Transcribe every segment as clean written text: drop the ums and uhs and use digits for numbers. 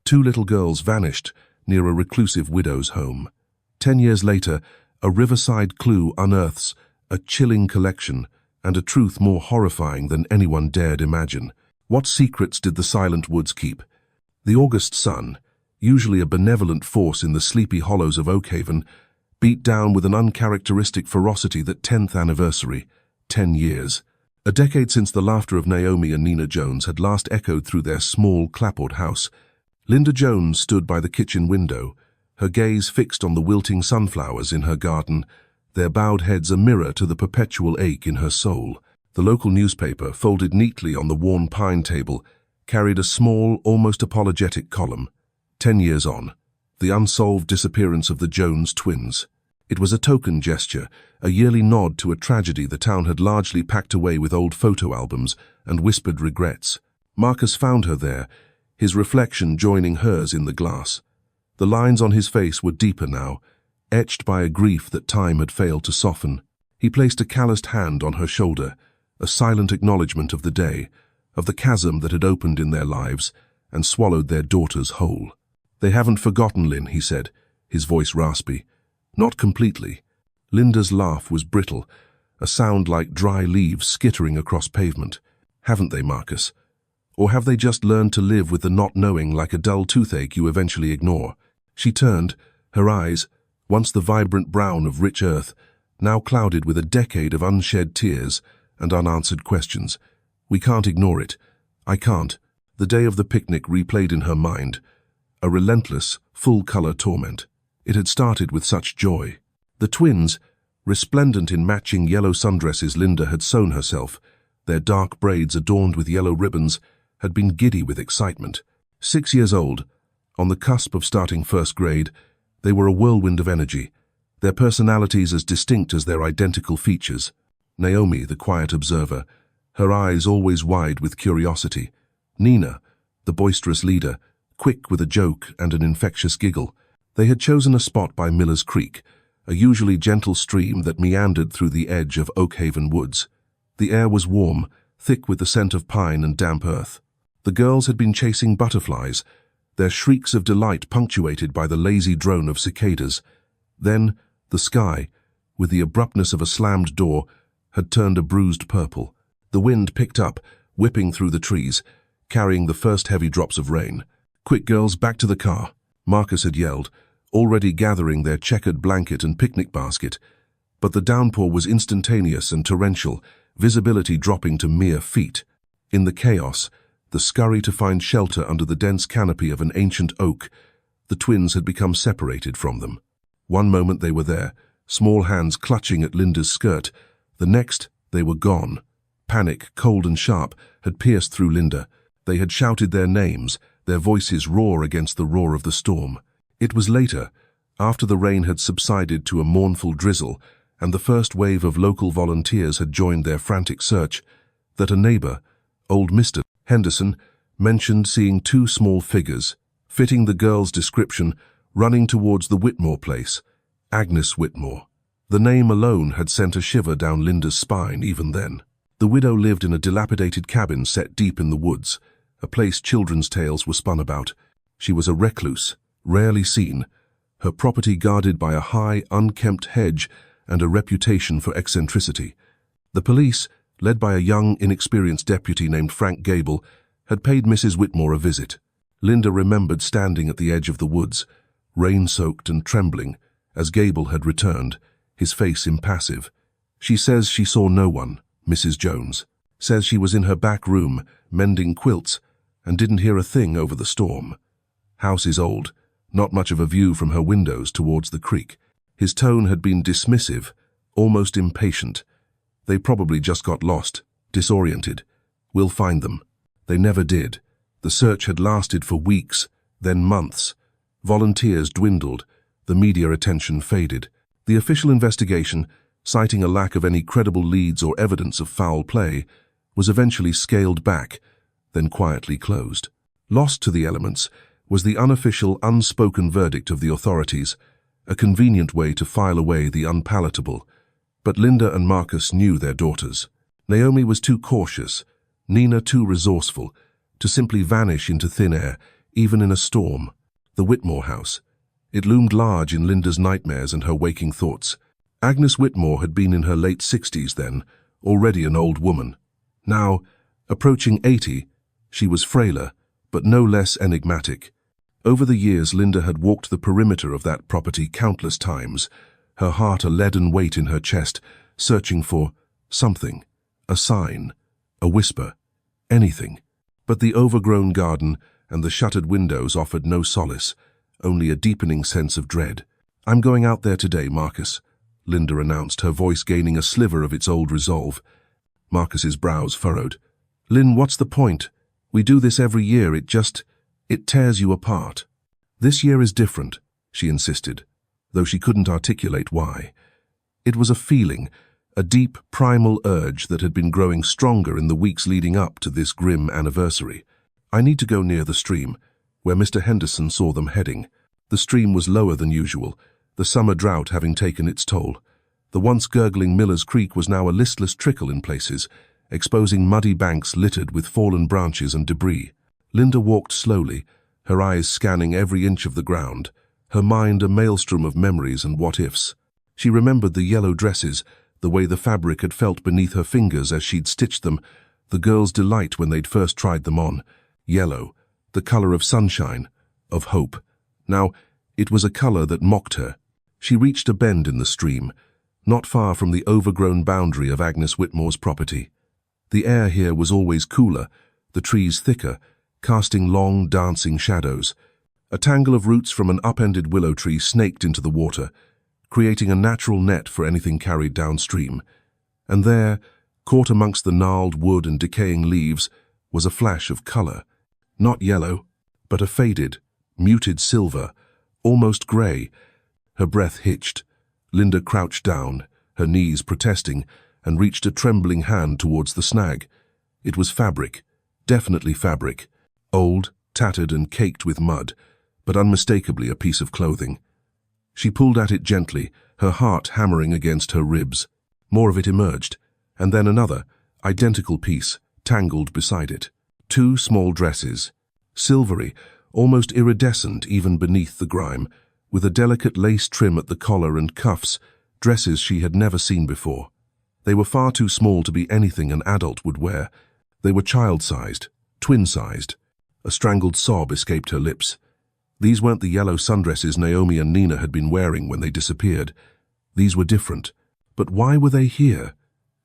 Two little girls vanished near a reclusive widow's home. 10 years later, a riverside clue unearths a chilling collection and a truth more horrifying than anyone dared imagine. What secrets did the silent woods keep? The August sun, usually a benevolent force in the sleepy hollows of Oakhaven, beat down with an uncharacteristic ferocity that 10th anniversary, 10 years. A decade since the laughter of Naomi and Nina Jones had last echoed through their small, clapboard house. Linda Jones stood by the kitchen window, her gaze fixed on the wilting sunflowers in her garden, their bowed heads a mirror to the perpetual ache in her soul. The local newspaper, folded neatly on the worn pine table, carried a small, almost apologetic column. 10 years on, the unsolved disappearance of the Jones twins. It was a token gesture, a yearly nod to a tragedy the town had largely packed away with old photo albums and whispered regrets. Marcus found her there, his reflection joining hers in the glass. The lines on his face were deeper now, etched by a grief that time had failed to soften. He placed a calloused hand on her shoulder, a silent acknowledgement of the day, of the chasm that had opened in their lives and swallowed their daughters whole. "They haven't forgotten, Lynn," he said, his voice raspy. "Not completely." Linda's laugh was brittle, a sound like dry leaves skittering across pavement. "Haven't they, Marcus? Or have they just learned to live with the not knowing like a dull toothache you eventually ignore?" She turned, her eyes, once the vibrant brown of rich earth, now clouded with a decade of unshed tears and unanswered questions. "We can't ignore it. I can't." The day of the picnic replayed in her mind, a relentless, full-color torment. It had started with such joy. The twins, resplendent in matching yellow sundresses Linda had sewn herself, their dark braids adorned with yellow ribbons, had been giddy with excitement. 6 years old, on the cusp of starting first grade, they were a whirlwind of energy, their personalities as distinct as their identical features. Naomi, the quiet observer, her eyes always wide with curiosity. Nina, the boisterous leader, quick with a joke and an infectious giggle. They had chosen a spot by Miller's Creek, a usually gentle stream that meandered through the edge of Oakhaven woods. The air was warm, thick with the scent of pine and damp earth. The girls had been chasing butterflies, their shrieks of delight punctuated by the lazy drone of cicadas. Then, the sky, with the abruptness of a slammed door, had turned a bruised purple. The wind picked up, whipping through the trees, carrying the first heavy drops of rain. "Quick, girls, back to the car," Marcus had yelled, already gathering their checkered blanket and picnic basket. But the downpour was instantaneous and torrential, visibility dropping to mere feet. In the chaos, the scurry to find shelter under the dense canopy of an ancient oak, the twins had become separated from them. One moment they were there, small hands clutching at Linda's skirt. The next, they were gone. Panic, cold and sharp, had pierced through Linda. They had shouted their names, their voices roar against the roar of the storm. It was later, after the rain had subsided to a mournful drizzle and the first wave of local volunteers had joined their frantic search, that a neighbor, old Mr. Henderson, mentioned seeing two small figures, fitting the girl's description, running towards the Whitmore place. Agnes Whitmore. The name alone had sent a shiver down Linda's spine even then. The widow lived in a dilapidated cabin set deep in the woods, a place children's tales were spun about. She was a recluse, rarely seen, her property guarded by a high, unkempt hedge and a reputation for eccentricity. The police, led by a young, inexperienced deputy named Frank Gable, had paid Mrs. Whitmore a visit. Linda remembered standing at the edge of the woods, rain-soaked and trembling, as Gable had returned, his face impassive. "She says she saw no one," Mrs. Jones. "Says she was in her back room, mending quilts, and didn't hear a thing over the storm. House is old, not much of a view from her windows towards the creek." His tone had been dismissive, almost impatient. "They probably just got lost, disoriented. We'll find them." They never did. The search had lasted for weeks, then months. Volunteers dwindled, the media attention faded. The official investigation, citing a lack of any credible leads or evidence of foul play, was eventually scaled back, then quietly closed. Lost to the elements was the unofficial, unspoken verdict of the authorities, a convenient way to file away the unpalatable. But Linda and Marcus knew their daughters. Naomi was too cautious, Nina too resourceful, to simply vanish into thin air, even in a storm. The Whitmore house. It loomed large in Linda's nightmares and her waking thoughts. Agnes Whitmore had been in her late 60s then, already an old woman. Now, approaching 80, she was frailer, but no less enigmatic. Over the years, Linda had walked the perimeter of that property countless times, her heart a leaden weight in her chest, searching for something, a sign, a whisper, anything. But the overgrown garden and the shuttered windows offered no solace, only a deepening sense of dread. "I'm going out there today, Marcus," Linda announced, her voice gaining a sliver of its old resolve. Marcus's brows furrowed. "Lynn, what's the point? We do this every year, it tears you apart." "This year is different," she insisted, though she couldn't articulate why. It was a feeling, a deep, primal urge that had been growing stronger in the weeks leading up to this grim anniversary. "I need to go near the stream, where Mr. Henderson saw them heading." The stream was lower than usual, the summer drought having taken its toll. The once gurgling Miller's Creek was now a listless trickle in places, exposing muddy banks littered with fallen branches and debris. Linda walked slowly, her eyes scanning every inch of the ground, her mind a maelstrom of memories and what-ifs. She remembered the yellow dresses, the way the fabric had felt beneath her fingers as she'd stitched them, the girl's delight when they'd first tried them on. Yellow, the color of sunshine, of hope. Now, it was a color that mocked her. She reached a bend in the stream, not far from the overgrown boundary of Agnes Whitmore's property. The air here was always cooler, the trees thicker, casting long, dancing shadows. A tangle of roots from an upended willow tree snaked into the water, creating a natural net for anything carried downstream. And there, caught amongst the gnarled wood and decaying leaves, was a flash of color. Not yellow, but a faded, muted silver, almost gray. Her breath hitched. Linda crouched down, her knees protesting, and reached a trembling hand towards the snag. It was fabric, definitely fabric, old, tattered and caked with mud, but unmistakably a piece of clothing. She pulled at it gently, her heart hammering against her ribs. More of it emerged, and then another, identical piece, tangled beside it. 2 small dresses, silvery, almost iridescent even beneath the grime, with a delicate lace trim at the collar and cuffs, dresses she had never seen before. They were far too small to be anything an adult would wear. They were child-sized, twin-sized. A strangled sob escaped her lips. These weren't the yellow sundresses Naomi and Nina had been wearing when they disappeared. These were different. But why were they here?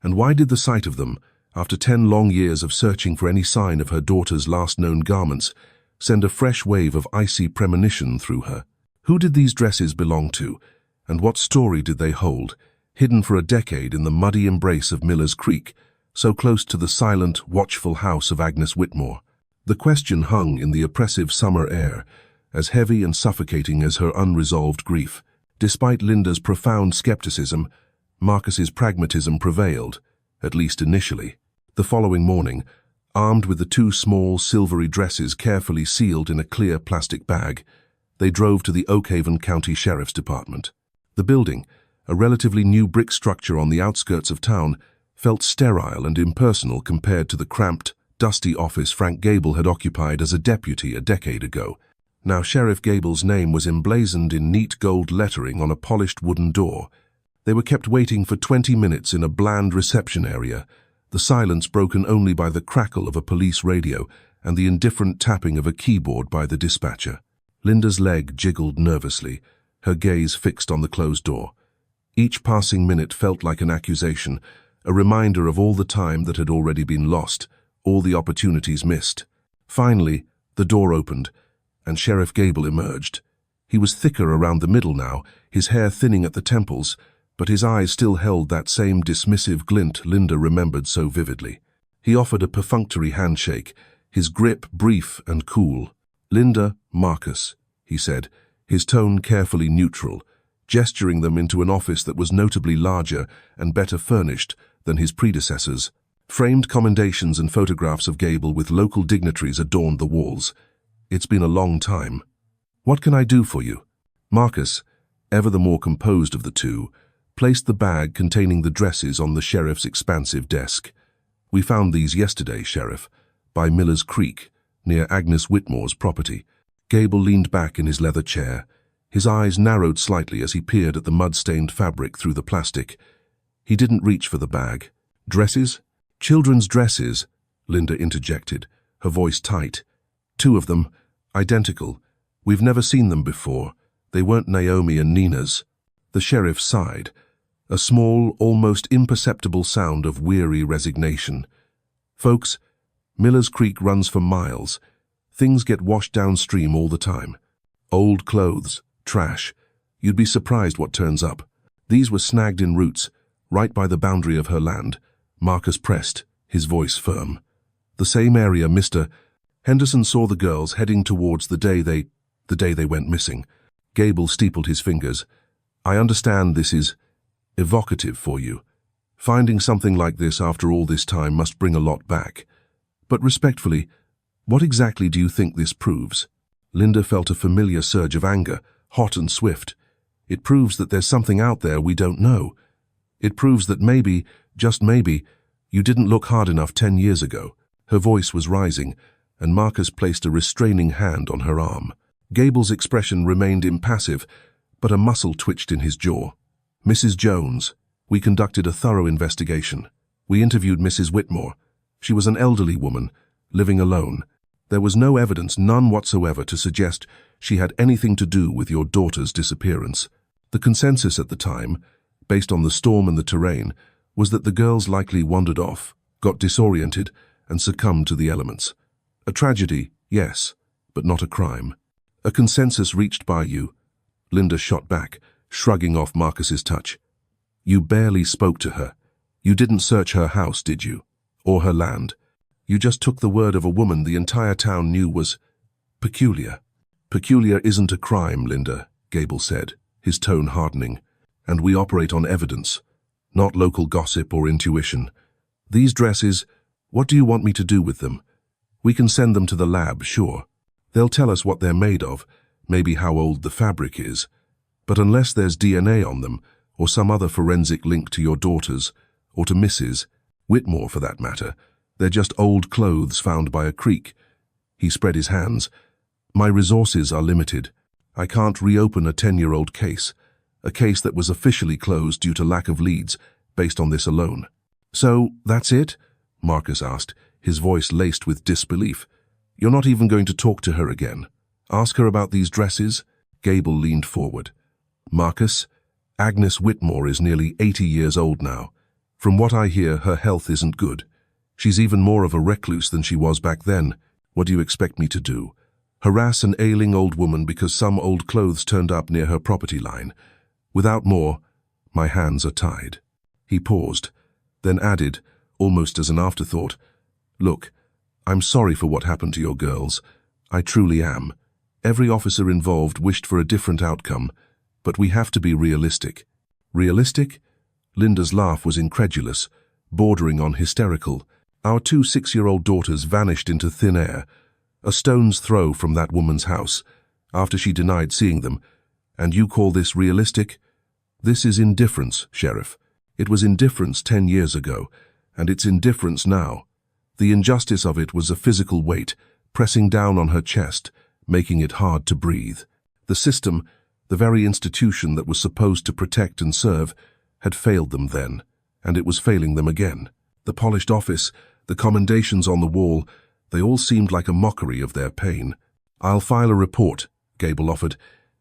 And why did the sight of them, after 10 long years of searching for any sign of her daughter's last known garments, send a fresh wave of icy premonition through her? Who did these dresses belong to, and what story did they hold, hidden for a decade in the muddy embrace of Miller's Creek, so close to the silent, watchful house of Agnes Whitmore? The question hung in the oppressive summer air, as heavy and suffocating as her unresolved grief. Despite Linda's profound skepticism, Marcus's pragmatism prevailed, at least initially. The following morning, armed with the 2 small, silvery dresses carefully sealed in a clear plastic bag, they drove to the Oakhaven County Sheriff's Department. The building, a relatively new brick structure on the outskirts of town, felt sterile and impersonal compared to the cramped, dusty office Frank Gable had occupied as a deputy a decade ago. Now Sheriff Gable's name was emblazoned in neat gold lettering on a polished wooden door. They were kept waiting for 20 minutes in a bland reception area, the silence broken only by the crackle of a police radio and the indifferent tapping of a keyboard by the dispatcher. Linda's leg jiggled nervously, her gaze fixed on the closed door. Each passing minute felt like an accusation, a reminder of all the time that had already been lost, all the opportunities missed. Finally, the door opened, and Sheriff Gable emerged. He was thicker around the middle now, his hair thinning at the temples, but his eyes still held that same dismissive glint Linda remembered so vividly. He offered a perfunctory handshake, his grip brief and cool. "Linda, Marcus," he said, his tone carefully neutral, gesturing them into an office that was notably larger and better furnished than his predecessors. Framed commendations and photographs of Gable with local dignitaries adorned the walls. "It's been a long time. What can I do for you?" Marcus, ever the more composed of the two, placed the bag containing the dresses on the sheriff's expansive desk. "We found these yesterday, Sheriff, by Miller's Creek, near Agnes Whitmore's property. Gable leaned back in his leather chair. His eyes narrowed slightly as he peered at the mud-stained fabric through the plastic. He didn't reach for the bag. Dresses? Children's dresses, Linda interjected, her voice tight. 2 of them, identical. We've never seen them before. They weren't Naomi and Nina's. The sheriff sighed, a small, almost imperceptible sound of weary resignation. Folks, Miller's Creek runs for miles. Things get washed downstream all the time. Old clothes, trash. You'd be surprised what turns up. These were snagged in roots, right by the boundary of her land. Marcus pressed, his voice firm. The same area Mr. Henderson saw the girls heading towards the day they went missing. Gable steepled his fingers. I understand this is evocative for you. Finding something like this after all this time must bring a lot back. But respectfully, what exactly do you think this proves? Linda felt a familiar surge of anger, hot and swift. It proves that there's something out there we don't know. It proves that maybe, just maybe, you didn't look hard enough 10 years ago. Her voice was rising, and Marcus placed a restraining hand on her arm. Gable's expression remained impassive, but a muscle twitched in his jaw. Mrs. Jones, we conducted a thorough investigation. We interviewed Mrs. Whitmore. She was an elderly woman, living alone. There was no evidence, none whatsoever, to suggest she had anything to do with your daughter's disappearance. The consensus at the time, based on the storm and the terrain, was that the girls likely wandered off, got disoriented, and succumbed to the elements. A tragedy, yes, but not a crime. A consensus reached by you. Linda shot back, shrugging off Marcus's touch. You barely spoke to her. You didn't search her house, did you? Or her land. You just took the word of a woman the entire town knew was peculiar. Peculiar isn't a crime, Linda, Gable said, his tone hardening. And we operate on evidence, not local gossip or intuition. These dresses, what do you want me to do with them? We can send them to the lab, sure. They'll tell us what they're made of, maybe how old the fabric is. But unless there's DNA on them, or some other forensic link to your daughters, or to Mrs. Whitmore for that matter, they're just old clothes found by a creek. He spread his hands. My resources are limited. I can't reopen a 10-year-old case, a case that was officially closed due to lack of leads, based on this alone. So, that's it? Marcus asked, his voice laced with disbelief. You're not even going to talk to her again? Ask her about these dresses? Gable leaned forward. Marcus, Agnes Whitmore is nearly 80 years old now. From what I hear, her health isn't good. She's even more of a recluse than she was back then. What do you expect me to do? Harass an ailing old woman because some old clothes turned up near her property line? Without more, my hands are tied. He paused, then added, almost as an afterthought, Look, I'm sorry for what happened to your girls. I truly am. Every officer involved wished for a different outcome, but we have to be realistic. Realistic? Linda's laugh was incredulous, bordering on hysterical. Our 2 6-year-old daughters vanished into thin air, a stone's throw from that woman's house, after she denied seeing them. And you call this realistic? This is indifference, Sheriff. It was indifference 10 years ago, and it's indifference now. The injustice of it was a physical weight, pressing down on her chest, making it hard to breathe. The system, the very institution that was supposed to protect and serve, had failed them then, and it was failing them again. The polished office, the commendations on the wall, they all seemed like a mockery of their pain. I'll file a report, Gable offered,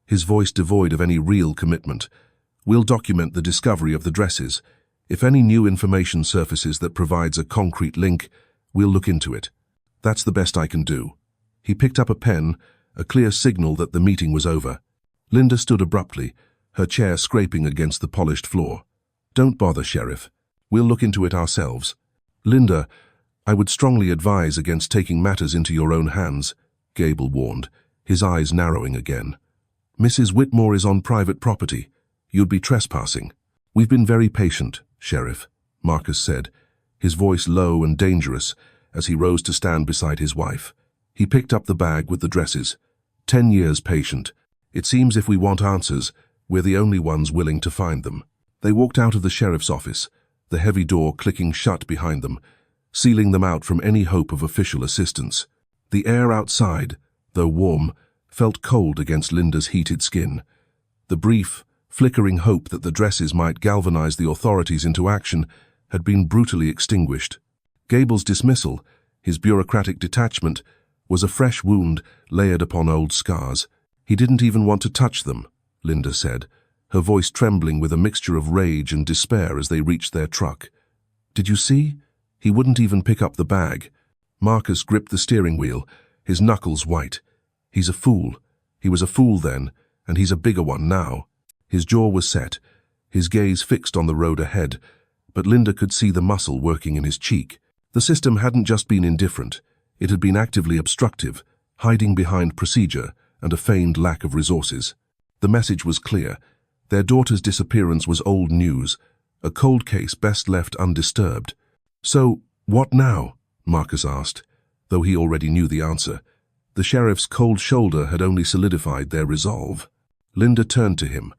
his voice devoid of any real commitment. We'll document the discovery of the dresses. If any new information surfaces that provides a concrete link, we'll look into it. That's the best I can do. He picked up a pen, a clear signal that the meeting was over. Linda stood abruptly, her chair scraping against the polished floor. Don't bother, Sheriff. We'll look into it ourselves. Linda, I would strongly advise against taking matters into your own hands, Gable warned, his eyes narrowing again. Mrs. Whitmore is on private property. You'd be trespassing. We've been very patient, Sheriff, Marcus said, his voice low and dangerous as he rose to stand beside his wife. He picked up the bag with the dresses. 10 years patient. It seems if we want answers, we're the only ones willing to find them. They walked out of the sheriff's office, the heavy door clicking shut behind them, sealing them out from any hope of official assistance. The air outside, though warm, felt cold against Linda's heated skin. The brief, flickering hope that the dresses might galvanize the authorities into action had been brutally extinguished. Gable's dismissal, his bureaucratic detachment, was a fresh wound layered upon old scars. He didn't even want to touch them, Linda said, her voice trembling with a mixture of rage and despair as they reached their truck. "Did you see? He wouldn't even pick up the bag." Marcus gripped the steering wheel, his knuckles white. "He's a fool. He was a fool then, and he's a bigger one now." His jaw was set, his gaze fixed on the road ahead, but Linda could see the muscle working in his cheek. The system hadn't just been indifferent, it had been actively obstructive, hiding behind procedure and a feigned lack of resources. The message was clear. Their daughter's disappearance was old news, a cold case best left undisturbed. "So, what now?" Marcus asked, though he already knew the answer. The sheriff's cold shoulder had only solidified their resolve. Linda turned to him,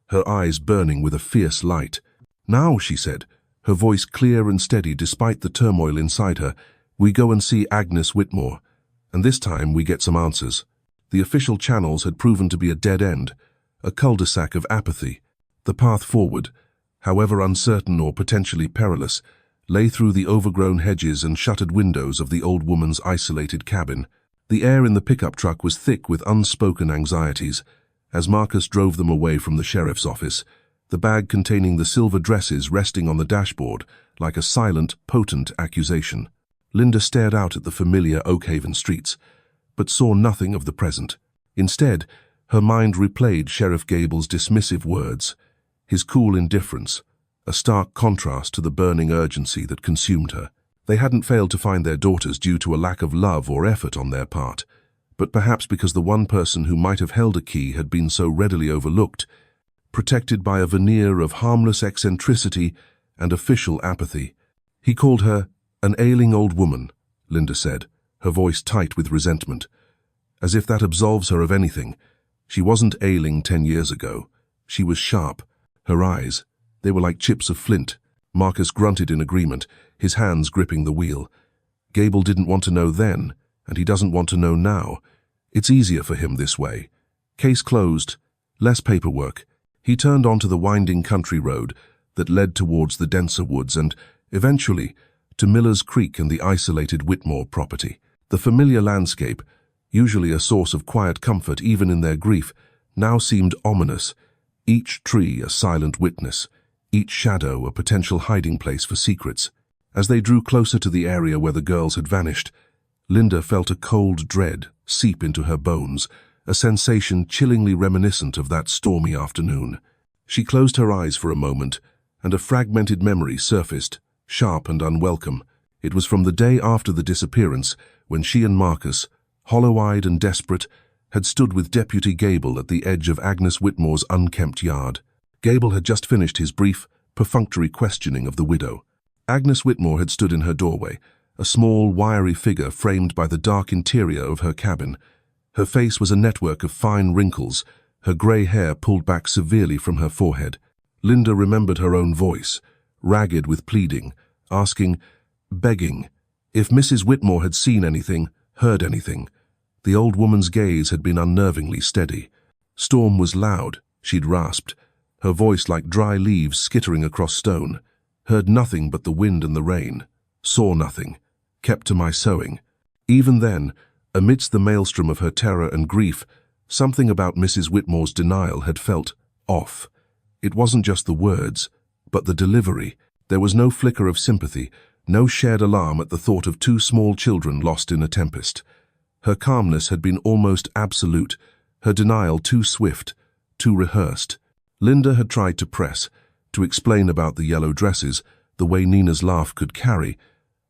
her eyes burning with a fierce light. "Now," she said, her voice clear and steady despite the turmoil inside her, "we go and see Agnes Whitmore, and this time we get some answers." The official channels had proven to be a dead end, a cul-de-sac of apathy. The path forward, however uncertain or potentially perilous, lay through the overgrown hedges and shuttered windows of the old woman's isolated cabin. The air in the pickup truck was thick with unspoken anxieties. As Marcus drove them away from the sheriff's office, the bag containing the silver dresses resting on the dashboard like a silent, potent accusation. Linda stared out at the familiar Oakhaven streets, but saw nothing of the present. Instead, her mind replayed Sheriff Gable's dismissive words, his cool indifference, a stark contrast to the burning urgency that consumed her. They hadn't failed to find their daughters due to a lack of love or effort on their part, but perhaps because the one person who might have held a key had been so readily overlooked, protected by a veneer of harmless eccentricity and official apathy. "He called her an ailing old woman," Linda said, her voice tight with resentment. "As if that absolves her of anything. She wasn't ailing 10 years ago. She was sharp. Her eyes, they were like chips of flint." Marcus grunted in agreement, his hands gripping the wheel. Gable didn't want to know then, and he doesn't want to know now. It's easier for him this way. Case closed, less paperwork. He turned onto the winding country road that led towards the denser woods and, eventually, to Miller's Creek and the isolated Whitmore property. The familiar landscape, usually a source of quiet comfort even in their grief, now seemed ominous, each tree a silent witness, each shadow a potential hiding place for secrets. As they drew closer to the area where the girls had vanished, Linda felt a cold dread seep into her bones, a sensation chillingly reminiscent of that stormy afternoon. She closed her eyes for a moment, and a fragmented memory surfaced, sharp and unwelcome. It was from the day after the disappearance, when she and Marcus, hollow-eyed and desperate, had stood with Deputy Gable at the edge of Agnes Whitmore's unkempt yard. Gable had just finished his brief, perfunctory questioning of the widow. Agnes Whitmore had stood in her doorway, a small, wiry figure framed by the dark interior of her cabin. Her face was a network of fine wrinkles, her grey hair pulled back severely from her forehead. Linda remembered her own voice, ragged with pleading, asking, begging, if Mrs. Whitmore had seen anything, heard anything. The old woman's gaze had been unnervingly steady. Storm was loud, she'd rasped, her voice like dry leaves skittering across stone. Heard nothing but the wind and the rain. Saw nothing. Kept to my sewing. Even then, amidst the maelstrom of her terror and grief, something about Mrs. Whitmore's denial had felt off. It wasn't just the words, but the delivery. There was no flicker of sympathy, no shared alarm at the thought of two small children lost in a tempest. Her calmness had been almost absolute, her denial too swift, too rehearsed. Linda had tried to press, to explain about the yellow dresses, the way Nina's laugh could carry,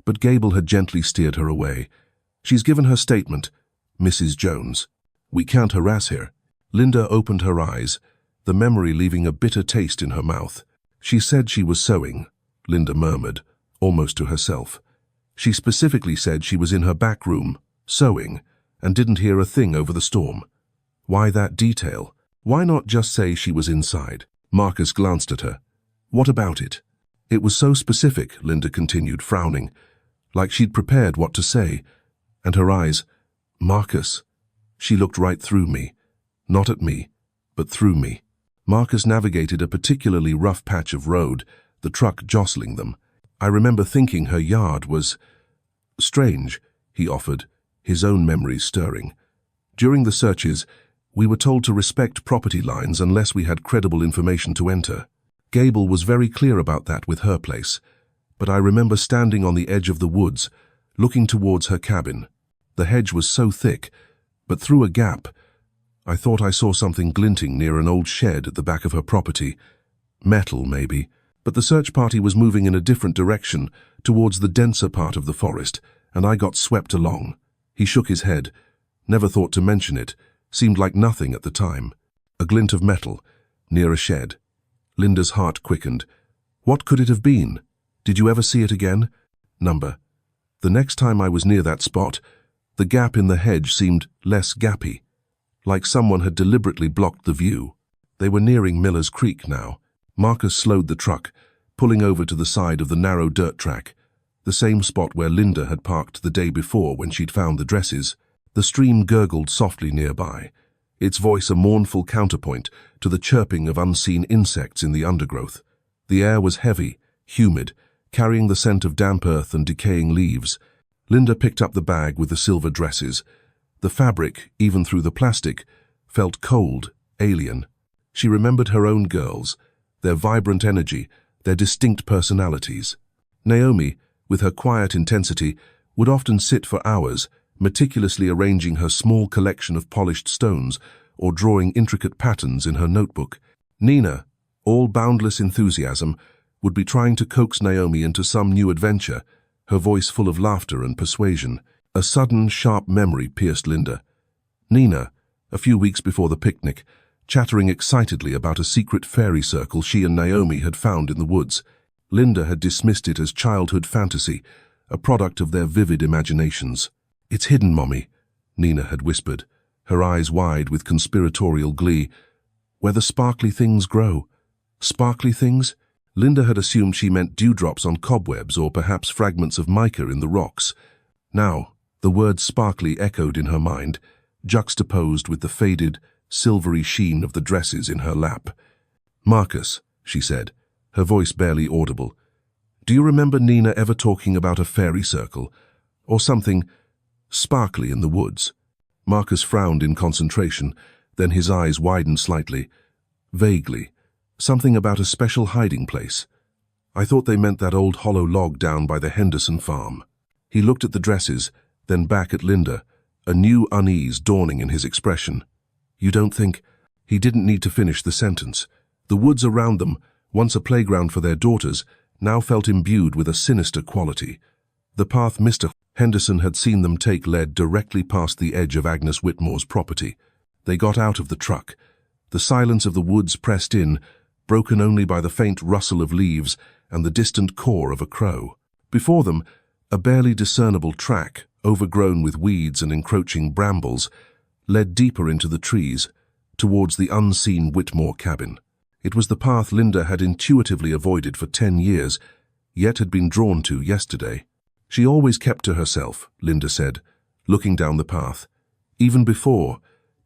but Gable had gently steered her away. She's given her statement, Mrs. Jones. We can't harass her. Linda opened her eyes, the memory leaving a bitter taste in her mouth. She said she was sewing, Linda murmured, almost to herself. She specifically said she was in her back room, sewing, and didn't hear a thing over the storm. Why that detail? Why not just say she was inside? Marcus glanced at her. What about it? It was so specific, Linda continued, frowning, like she'd prepared what to say, and her eyes, Marcus, She looked right through me. Not at me, but through me. Marcus navigated a particularly rough patch of road, the truck jostling them. I remember thinking her yard was strange, he offered, his own memories stirring. During the searches, we were told to respect property lines unless we had credible information to enter. Gable was very clear about that with her place, but I remember standing on the edge of the woods, looking towards her cabin. The hedge was so thick, but through a gap, I thought I saw something glinting near an old shed at the back of her property. Metal, maybe. But the search party was moving in a different direction, towards the denser part of the forest, and I got swept along. He shook his head. Never thought to mention it. Seemed like nothing at the time. A glint of metal, near a shed. Linda's heart quickened. What could it have been? Did you ever see it again? Number. The next time I was near that spot, the gap in the hedge seemed less gappy, like someone had deliberately blocked the view. They were nearing Miller's Creek now. Marcus slowed the truck, pulling over to the side of the narrow dirt track, the same spot where Linda had parked the day before when she'd found the dresses. The stream gurgled softly nearby, its voice a mournful counterpoint to the chirping of unseen insects in the undergrowth. The air was heavy, humid, carrying the scent of damp earth and decaying leaves. Linda picked up the bag with the silver dresses. The fabric, even through the plastic, felt cold, alien. She remembered her own girls, their vibrant energy, their distinct personalities. Naomi, with her quiet intensity, would often sit for hours, meticulously arranging her small collection of polished stones or drawing intricate patterns in her notebook. Nina, all boundless enthusiasm, would be trying to coax Naomi into some new adventure, her voice full of laughter and persuasion. A sudden, sharp memory pierced Linda. Nina, a few weeks before the picnic, chattering excitedly about a secret fairy circle she and Naomi had found in the woods. Linda had dismissed it as childhood fantasy, a product of their vivid imaginations. "It's hidden, Mommy," Nina had whispered, her eyes wide with conspiratorial glee. "Where the sparkly things grow." Sparkly things? Linda had assumed she meant dewdrops on cobwebs or perhaps fragments of mica in the rocks. Now, the word sparkly echoed in her mind, juxtaposed with the faded, silvery sheen of the dresses in her lap. "Marcus," she said, her voice barely audible, "do you remember Nina ever talking about a fairy circle, or something sparkly in the woods?" Marcus frowned in concentration, then his eyes widened slightly. "Vaguely. Something about a special hiding place. I thought they meant that old hollow log down by the Henderson farm." He looked at the dresses, then back at Linda, a new unease dawning in his expression. "You don't think—" He didn't need to finish the sentence. The woods around them, once a playground for their daughters, now felt imbued with a sinister quality. The path Mr. Henderson had seen them take led directly past the edge of Agnes Whitmore's property. They got out of the truck. The silence of the woods pressed in, broken only by the faint rustle of leaves and the distant caw of a crow. Before them, a barely discernible track, overgrown with weeds and encroaching brambles, led deeper into the trees, towards the unseen Whitmore cabin. It was the path Linda had intuitively avoided for 10 years, yet had been drawn to yesterday. She always kept to herself, Linda said, looking down the path. Even before,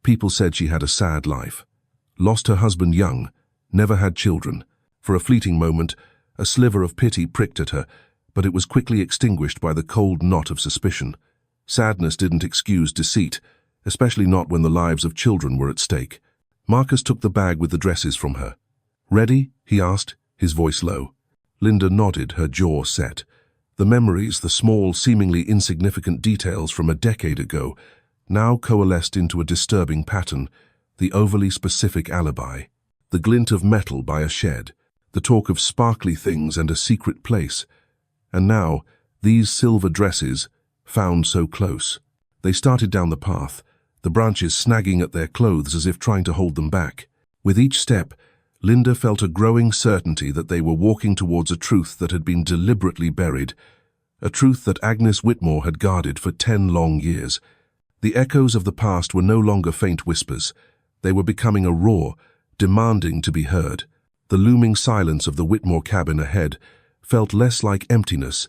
people said she had a sad life. Lost her husband young, never had children. For a fleeting moment, a sliver of pity pricked at her, but it was quickly extinguished by the cold knot of suspicion. Sadness didn't excuse deceit, especially not when the lives of children were at stake. Marcus took the bag with the dresses from her. "Ready?" he asked, his voice low. Linda nodded, her jaw set. The memories, the small, seemingly insignificant details from a decade ago, now coalesced into a disturbing pattern, the overly specific alibi. The glint of metal by a shed, the talk of sparkly things and a secret place. And now, these silver dresses, found so close. They started down the path, the branches snagging at their clothes as if trying to hold them back. With each step, Linda felt a growing certainty that they were walking towards a truth that had been deliberately buried, a truth that Agnes Whitmore had guarded for 10 long years. The echoes of the past were no longer faint whispers. They were becoming a roar, demanding to be heard. The looming silence of the Whitmore cabin ahead felt less like emptiness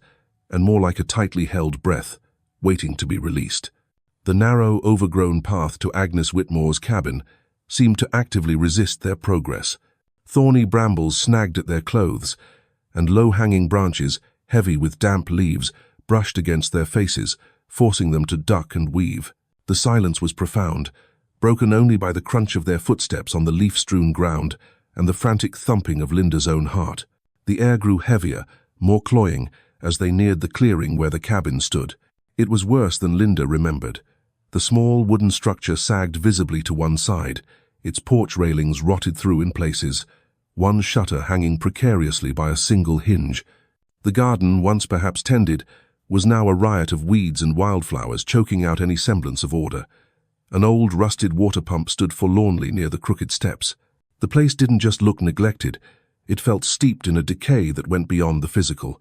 and more like a tightly held breath, waiting to be released. The narrow, overgrown path to Agnes Whitmore's cabin seemed to actively resist their progress. Thorny brambles snagged at their clothes, and low-hanging branches, heavy with damp leaves, brushed against their faces, forcing them to duck and weave. The silence was profound, broken only by the crunch of their footsteps on the leaf-strewn ground and the frantic thumping of Linda's own heart. The air grew heavier, more cloying, as they neared the clearing where the cabin stood. It was worse than Linda remembered. The small wooden structure sagged visibly to one side, its porch railings rotted through in places, one shutter hanging precariously by a single hinge. The garden, once perhaps tended, was now a riot of weeds and wildflowers choking out any semblance of order. An old rusted water pump stood forlornly near the crooked steps. The place didn't just look neglected, it felt steeped in a decay that went beyond the physical.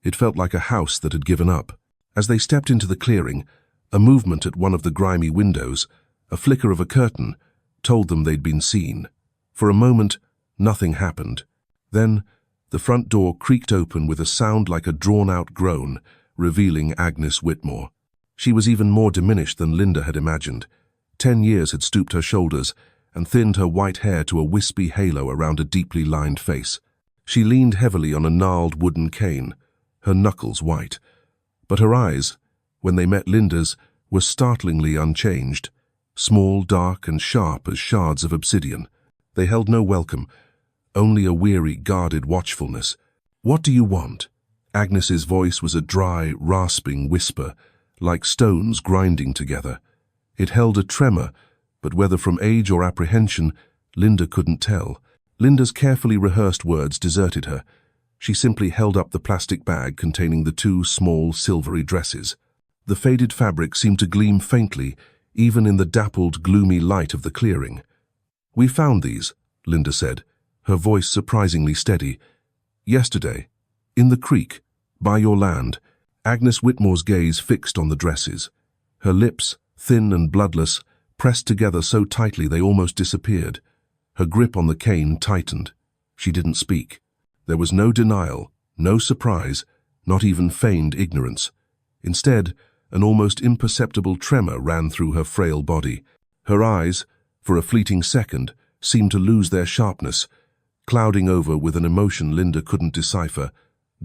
It felt like a house that had given up. As they stepped into the clearing, a movement at one of the grimy windows, a flicker of a curtain, told them they'd been seen. For a moment, nothing happened. Then, the front door creaked open with a sound like a drawn-out groan, revealing Agnes Whitmore. She was even more diminished than Linda had imagined. 10 years had stooped her shoulders and thinned her white hair to a wispy halo around a deeply lined face. She leaned heavily on a gnarled wooden cane, her knuckles white. But her eyes, when they met Linda's, were startlingly unchanged, small, dark, and sharp as shards of obsidian. They held no welcome, only a weary, guarded watchfulness. "What do you want?" Agnes's voice was a dry, rasping whisper, like stones grinding together. It held a tremor, but whether from age or apprehension, Linda couldn't tell. Linda's carefully rehearsed words deserted her. She simply held up the plastic bag containing the 2 small, silvery dresses. The faded fabric seemed to gleam faintly, even in the dappled, gloomy light of the clearing. "We found these," Linda said, her voice surprisingly steady. "Yesterday, in the creek, by your land." Agnes Whitmore's gaze fixed on the dresses. Her lips, thin and bloodless, pressed together so tightly they almost disappeared. Her grip on the cane tightened. She didn't speak. There was no denial, no surprise, not even feigned ignorance. Instead, an almost imperceptible tremor ran through her frail body. Her eyes, for a fleeting second, seemed to lose their sharpness, clouding over with an emotion Linda couldn't decipher,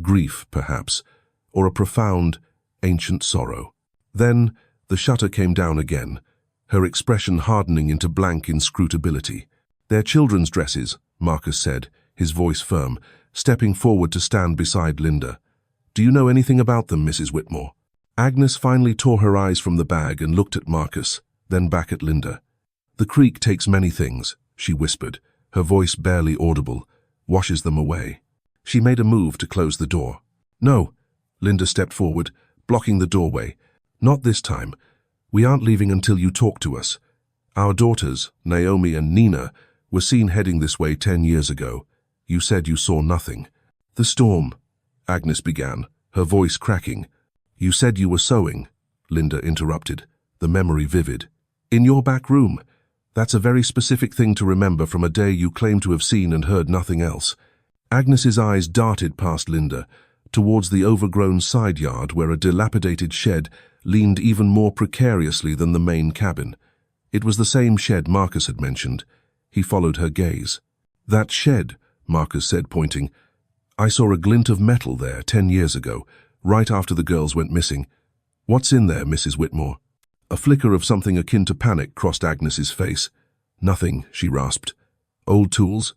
grief, perhaps, or a profound, ancient sorrow. Then, the shutter came down again, her expression hardening into blank inscrutability. "They're children's dresses," Marcus said, his voice firm, stepping forward to stand beside Linda. "Do you know anything about them, Mrs. Whitmore?" Agnes finally tore her eyes from the bag and looked at Marcus, then back at Linda. "The creek takes many things," she whispered, her voice barely audible, "washes them away." She made a move to close the door. "No," Linda stepped forward, blocking the doorway. "Not this time. We aren't leaving until you talk to us. Our daughters, Naomi and Nina, were seen heading this way 10 years ago. You said you saw nothing." "The storm," Agnes began, her voice cracking. "You said you were sewing," Linda interrupted, the memory vivid. "In your back room. That's a very specific thing to remember from a day you claim to have seen and heard nothing else." Agnes's eyes darted past Linda, towards the overgrown side yard where a dilapidated shed leaned even more precariously than the main cabin. It was the same shed Marcus had mentioned. He followed her gaze. "That shed," Marcus said, pointing. "I saw a glint of metal there 10 years ago, right after the girls went missing. What's in there, Mrs. Whitmore?" A flicker of something akin to panic crossed Agnes's face. "Nothing," she rasped. "Old tools?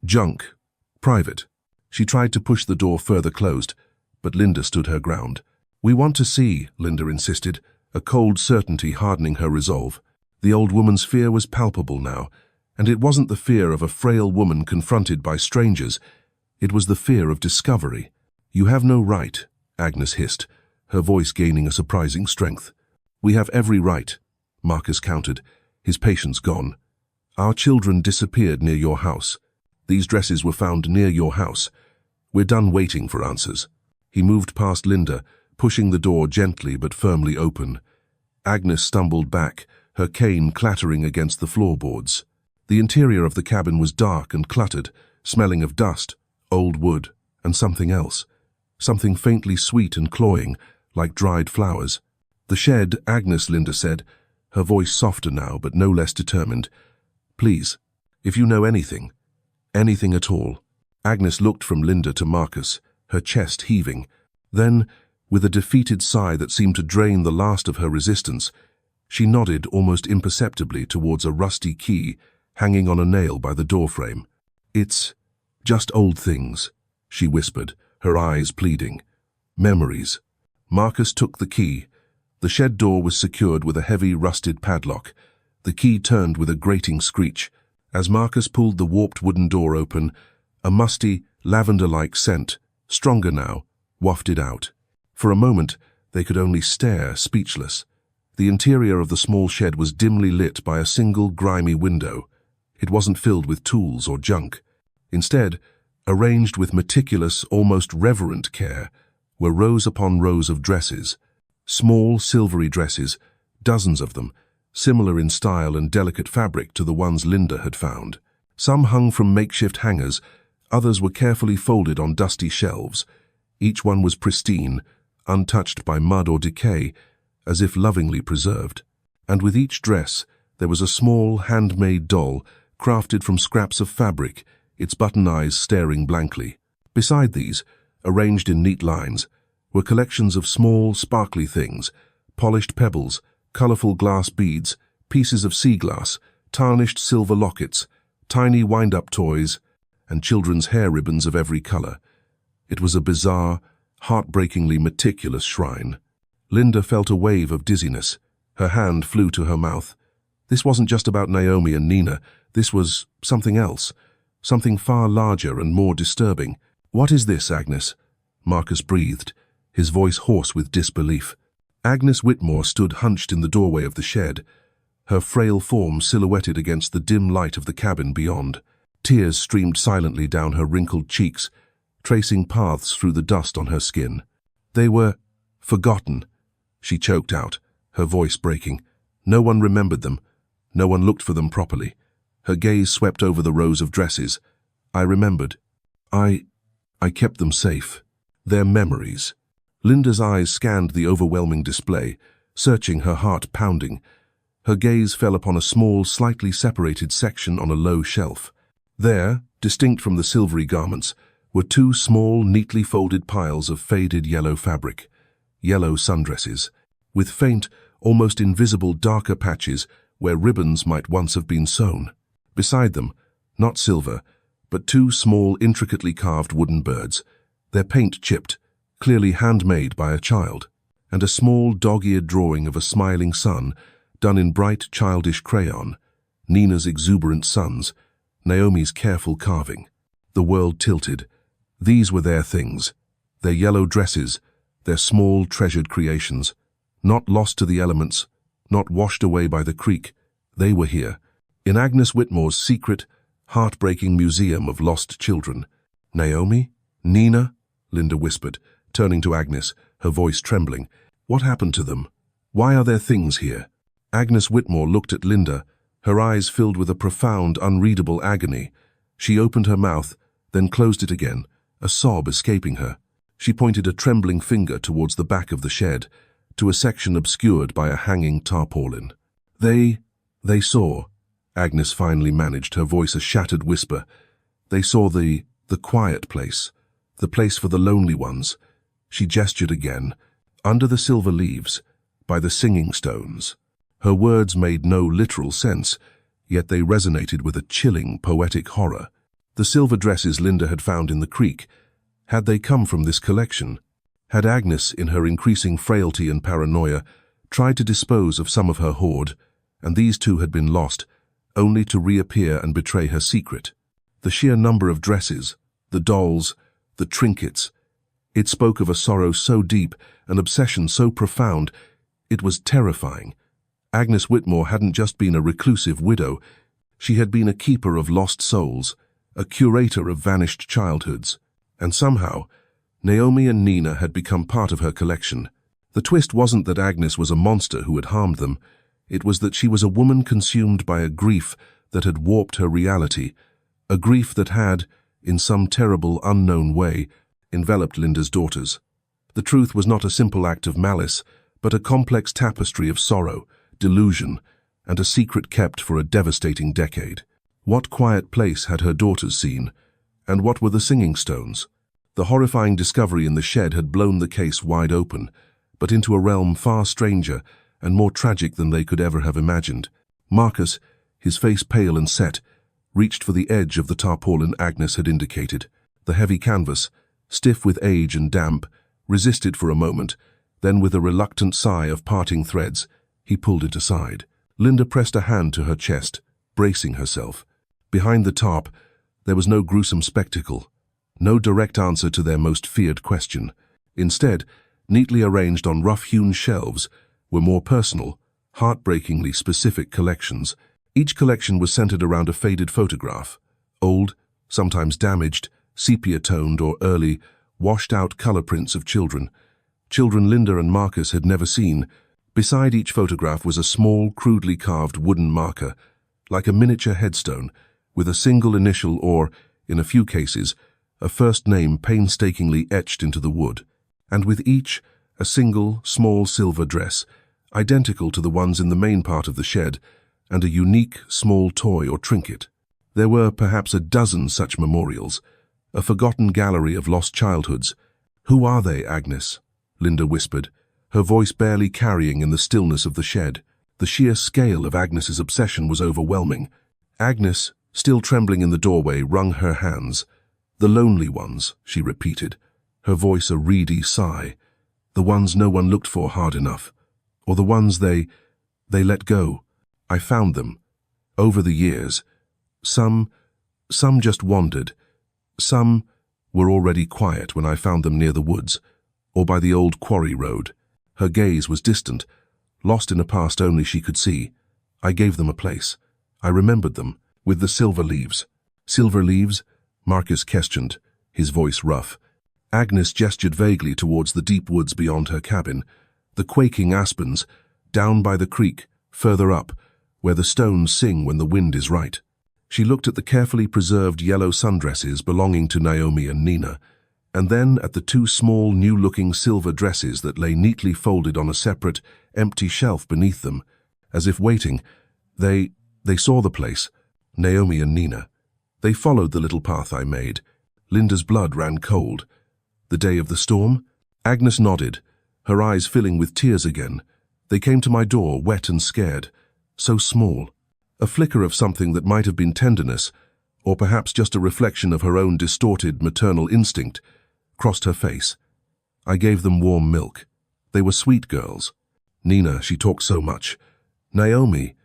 Junk. Private." She tried to push the door further closed, but Linda stood her ground. "We want to see," Linda insisted, a cold certainty hardening her resolve. The old woman's fear was palpable now, and it wasn't the fear of a frail woman confronted by strangers. It was the fear of discovery. "You have no right," Agnes hissed, her voice gaining a surprising strength. "We have every right," Marcus countered, his patience gone. "Our children disappeared near your house. These dresses were found near your house. We're done waiting for answers." He moved past Linda, pushing the door gently but firmly open. Agnes stumbled back, her cane clattering against the floorboards. The interior of the cabin was dark and cluttered, smelling of dust, old wood, and something else. Something faintly sweet and cloying, like dried flowers. "The shed, Agnes," Linda said, her voice softer now but no less determined. "Please, if you know anything at all." Agnes looked from Linda to Marcus, her chest heaving. Then, with a defeated sigh that seemed to drain the last of her resistance, she nodded almost imperceptibly towards a rusty key hanging on a nail by the doorframe. "It's just old things," she whispered, her eyes pleading. "Memories." Marcus took the key. The shed door was secured with a heavy, rusted padlock. The key turned with a grating screech. As Marcus pulled the warped wooden door open, a musty, lavender-like scent, stronger now, wafted out. For a moment, they could only stare, speechless. The interior of the small shed was dimly lit by a single grimy window. It wasn't filled with tools or junk. Instead, arranged with meticulous, almost reverent care, were rows upon rows of dresses. Small, silvery dresses, dozens of them, similar in style and delicate fabric to the ones Linda had found. Some hung from makeshift hangers, others were carefully folded on dusty shelves. Each one was pristine, untouched by mud or decay, as if lovingly preserved. And with each dress, there was a small, handmade doll, crafted from scraps of fabric, its button eyes staring blankly. Beside these, arranged in neat lines, were collections of small, sparkly things, polished pebbles, colorful glass beads, pieces of sea glass, tarnished silver lockets, tiny wind-up toys, and children's hair ribbons of every color. It was a bizarre, heartbreakingly meticulous shrine. Linda felt a wave of dizziness. Her hand flew to her mouth. This wasn't just about Naomi and Nina. This was something else, something far larger and more disturbing. "What is this, Agnes?" Marcus breathed, his voice hoarse with disbelief. Agnes Whitmore stood hunched in the doorway of the shed, her frail form silhouetted against the dim light of the cabin beyond. Tears streamed silently down her wrinkled cheeks, tracing paths through the dust on her skin. "They were forgotten," she choked out, her voice breaking. No one remembered them. No one looked for them properly. Her gaze swept over the rows of dresses. "I remembered. I kept them safe. They're memories." Linda's eyes scanned the overwhelming display, searching, her heart pounding. Her gaze fell upon a small, slightly separated section on a low shelf. There, distinct from the silvery garments, were two small, neatly folded piles of faded yellow fabric. Yellow sundresses, with faint, almost invisible darker patches where ribbons might once have been sewn. Beside them, not silver, but two small, intricately carved wooden birds, their paint chipped, clearly handmade by a child, and a small dog-eared drawing of a smiling sun, done in bright, childish crayon, Nina's exuberant sons, Naomi's careful carving. The world tilted. These were their things, their yellow dresses, their small, treasured creations, not lost to the elements, not washed away by the creek. They were here, in Agnes Whitmore's secret, heartbreaking museum of lost children. "Naomi? Nina?" Linda whispered, turning to Agnes, her voice trembling. "What happened to them? Why are their things here?" Agnes Whitmore looked at Linda, her eyes filled with a profound, unreadable agony. She opened her mouth, then closed it again, a sob escaping her. She pointed a trembling finger towards the back of the shed, to a section obscured by a hanging tarpaulin. They saw," Agnes finally managed, her voice a shattered whisper. "They saw the quiet place, the place for the lonely ones." She gestured again, under the silver leaves, by the singing stones. Her words made no literal sense, yet they resonated with a chilling, poetic horror. The silver dresses Linda had found in the creek, had they come from this collection? Had Agnes, in her increasing frailty and paranoia, tried to dispose of some of her hoard, and these too had been lost, only to reappear and betray her secret? The sheer number of dresses, the dolls, the trinkets, it spoke of a sorrow so deep, an obsession so profound, it was terrifying. Agnes Whitmore hadn't just been a reclusive widow, she had been a keeper of lost souls, a curator of vanished childhoods. And somehow, Naomi and Nina had become part of her collection. The twist wasn't that Agnes was a monster who had harmed them, it was that she was a woman consumed by a grief that had warped her reality, a grief that had, in some terrible, unknown way, enveloped Linda's daughters. The truth was not a simple act of malice, but a complex tapestry of sorrow, delusion, and a secret kept for a devastating decade. What quiet place had her daughters seen, and what were the singing stones? The horrifying discovery in the shed had blown the case wide open, but into a realm far stranger and more tragic than they could ever have imagined. Marcus, his face pale and set, reached for the edge of the tarpaulin Agnes had indicated. The heavy canvas, stiff with age and damp, resisted for a moment, then with a reluctant sigh of parting threads, he pulled it aside. Linda pressed a hand to her chest, bracing herself. Behind the tarp, there was no gruesome spectacle, no direct answer to their most feared question. Instead, neatly arranged on rough-hewn shelves, were more personal, heartbreakingly specific collections. Each collection was centered around a faded photograph, old, sometimes damaged, sepia-toned or early, washed-out color prints of children Linda and Marcus had never seen. Beside each photograph was a small, crudely carved wooden marker, like a miniature headstone, with a single initial or, in a few cases, a first name painstakingly etched into the wood, and with each, a single, small silver dress, identical to the ones in the main part of the shed, and a unique, small toy or trinket. There were perhaps a dozen such memorials, a forgotten gallery of lost childhoods. "Who are they, Agnes?" Linda whispered, her voice barely carrying in the stillness of the shed. The sheer scale of Agnes's obsession was overwhelming. Agnes, still trembling in the doorway, wrung her hands. "The lonely ones," she repeated, her voice a reedy sigh. "The ones no one looked for hard enough. Or the ones they let go. I found them. Over the years. Some just wandered. Some were already quiet when I found them near the woods, or by the old quarry road." Her gaze was distant, lost in a past only she could see. "I gave them a place. I remembered them, with the silver leaves." "Silver leaves?" Marcus questioned, his voice rough. Agnes gestured vaguely towards the deep woods beyond her cabin, the quaking aspens, down by the creek, further up, where the stones sing when the wind is right. She looked at the carefully preserved yellow sundresses belonging to Naomi and Nina, and then at the two small, new-looking silver dresses that lay neatly folded on a separate, empty shelf beneath them, as if waiting. They saw the place, Naomi and Nina. They followed the little path I made. Linda's blood ran cold. "The day of the storm?" Agnes nodded, her eyes filling with tears again. "They came to my door, wet and scared. So small." A flicker of something that might have been tenderness, or perhaps just a reflection of her own distorted maternal instinct, crossed her face. "I gave them warm milk. They were sweet girls. Nina, she talked so much. Naomi,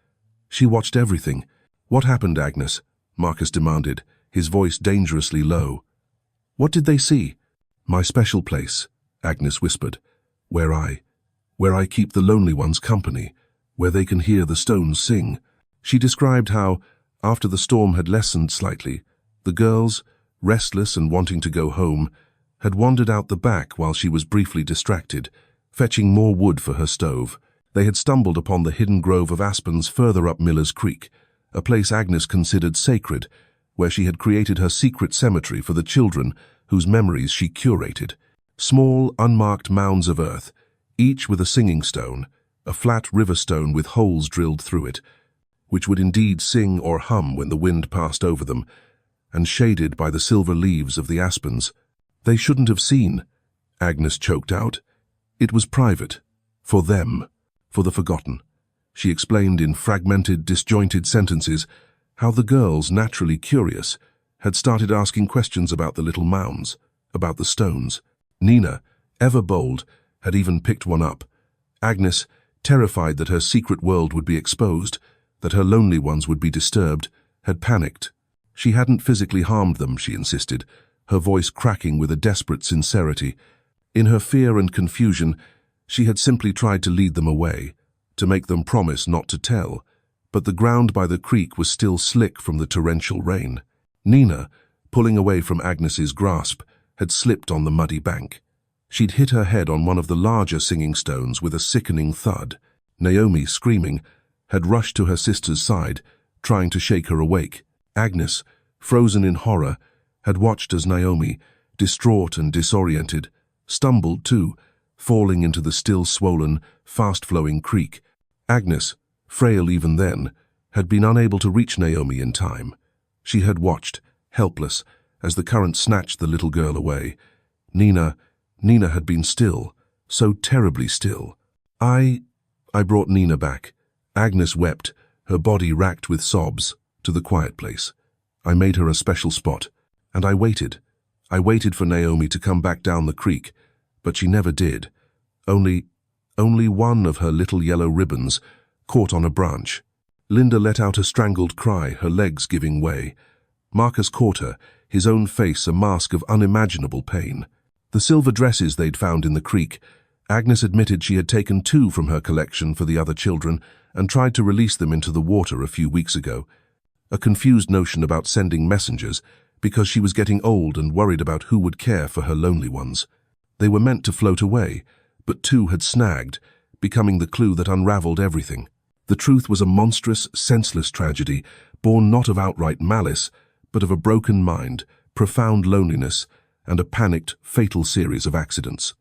she watched everything." "What happened, Agnes?" Marcus demanded, his voice dangerously low. "What did they see?" "My special place," Agnes whispered, where I keep the lonely ones company, where they can hear the stones sing." She described how, after the storm had lessened slightly, the girls, restless and wanting to go home, had wandered out the back while she was briefly distracted, fetching more wood for her stove. They had stumbled upon the hidden grove of aspens further up Miller's Creek, a place Agnes considered sacred, where she had created her secret cemetery for the children whose memories she curated. Small, unmarked mounds of earth, each with a singing stone, a flat river stone with holes drilled through it, which would indeed sing or hum when the wind passed over them, and shaded by the silver leaves of the aspens. "They shouldn't have seen," Agnes choked out. "It was private. For them. For the forgotten." She explained in fragmented, disjointed sentences how the girls, naturally curious, had started asking questions about the little mounds, about the stones. Nina, ever bold, had even picked one up. Agnes, terrified that her secret world would be exposed, that her lonely ones would be disturbed, had panicked. She hadn't physically harmed them, she insisted, her voice cracking with a desperate sincerity. In her fear and confusion, she had simply tried to lead them away, to make them promise not to tell, but the ground by the creek was still slick from the torrential rain. Nina, pulling away from Agnes's grasp, had slipped on the muddy bank. She'd hit her head on one of the larger singing stones with a sickening thud. Naomi, screaming, had rushed to her sister's side, trying to shake her awake. Agnes, frozen in horror, had watched as Naomi, distraught and disoriented, stumbled too, falling into the still swollen, fast-flowing creek. Agnes, frail even then, had been unable to reach Naomi in time. She had watched, helpless, as the current snatched the little girl away. Nina had been still, so terribly still. I brought Nina back. Agnes wept, her body racked with sobs, to the quiet place. I made her a special spot, and I waited. I waited for Naomi to come back down the creek, but she never did. Only one of her little yellow ribbons caught on a branch. Linda let out a strangled cry, her legs giving way. Marcus caught her, his own face a mask of unimaginable pain. The silver dresses they'd found in the creek. Agnes admitted she had taken 2 from her collection for the other children and tried to release them into the water a few weeks ago. A confused notion about sending messengers, because she was getting old and worried about who would care for her lonely ones. They were meant to float away, but 2 had snagged, becoming the clue that unraveled everything. The truth was a monstrous, senseless tragedy, born not of outright malice, but of a broken mind, profound loneliness, and a panicked, fatal series of accidents.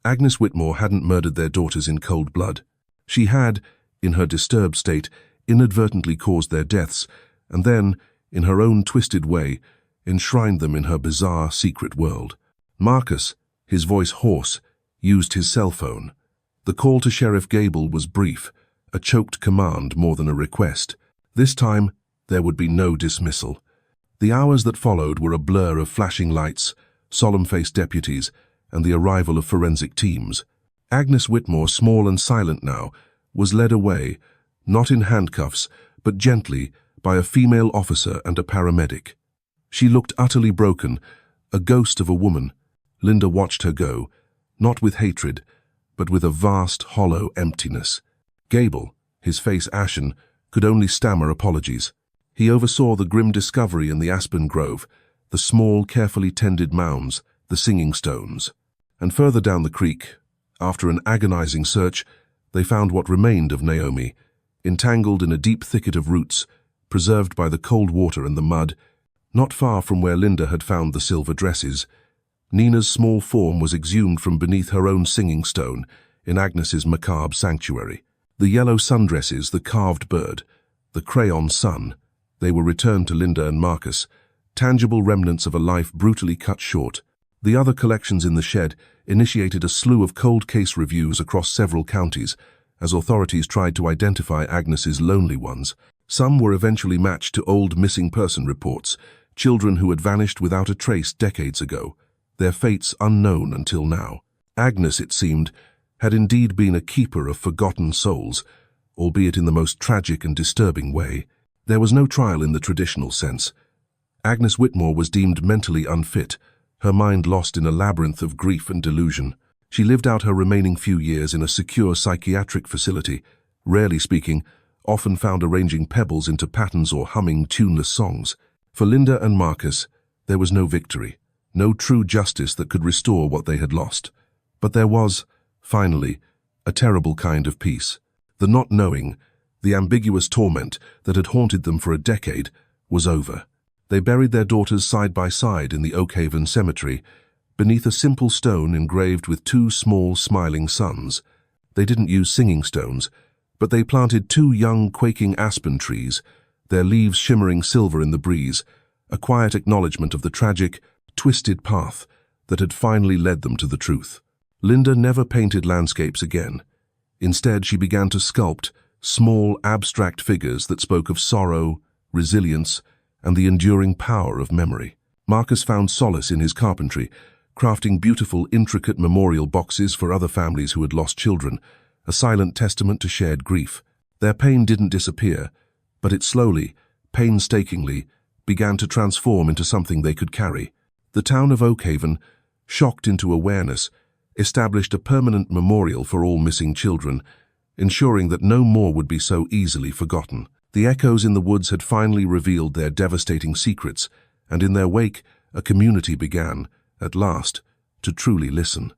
Agnes Whitmore hadn't murdered their daughters in cold blood. She had, in her disturbed state, inadvertently caused their deaths, and then, in her own twisted way, enshrined them in her bizarre, secret world. Marcus, his voice hoarse, used his cell phone. The call to Sheriff Gable was brief, a choked command more than a request. This time, there would be no dismissal. The hours that followed were a blur of flashing lights, solemn-faced deputies, and the arrival of forensic teams. Agnes Whitmore, small and silent now, was led away, not in handcuffs, but gently, by a female officer and a paramedic. She looked utterly broken, a ghost of a woman. Linda watched her go, not with hatred, but with a vast, hollow emptiness. Gable, his face ashen, could only stammer apologies. He oversaw the grim discovery in the aspen grove, the small, carefully tended mounds, the singing stones. And further down the creek, after an agonizing search, they found what remained of Naomi, entangled in a deep thicket of roots, preserved by the cold water and the mud, not far from where Linda had found the silver dresses. Nina's small form was exhumed from beneath her own singing stone, in Agnes's macabre sanctuary. The yellow sundresses, the carved bird, the crayon sun, they were returned to Linda and Marcus, tangible remnants of a life brutally cut short. The other collections in the shed initiated a slew of cold case reviews across several counties, as authorities tried to identify Agnes's lonely ones. Some were eventually matched to old missing person reports, children who had vanished without a trace decades ago, their fates unknown until now. Agnes, it seemed, had indeed been a keeper of forgotten souls, albeit in the most tragic and disturbing way. There was no trial in the traditional sense. Agnes Whitmore was deemed mentally unfit, her mind lost in a labyrinth of grief and delusion. She lived out her remaining few years in a secure psychiatric facility, rarely speaking, often found arranging pebbles into patterns or humming tuneless songs. For Linda and Marcus, there was no victory, no true justice that could restore what they had lost. But there was, finally, a terrible kind of peace. The not knowing, the ambiguous torment that had haunted them for a decade, was over. They buried their daughters side by side in the Oakhaven Cemetery, beneath a simple stone engraved with 2 small, smiling suns. They didn't use singing stones, but they planted 2 young, quaking aspen trees, their leaves shimmering silver in the breeze, a quiet acknowledgement of the tragic, twisted path that had finally led them to the truth. Linda never painted landscapes again. Instead, she began to sculpt small, abstract figures that spoke of sorrow, resilience, and the enduring power of memory. Marcus found solace in his carpentry, crafting beautiful, intricate memorial boxes for other families who had lost children, a silent testament to shared grief. Their pain didn't disappear, but it slowly, painstakingly, began to transform into something they could carry. The town of Oakhaven, shocked into awareness, established a permanent memorial for all missing children, ensuring that no more would be so easily forgotten. The echoes in the woods had finally revealed their devastating secrets, and in their wake, a community began, at last, to truly listen.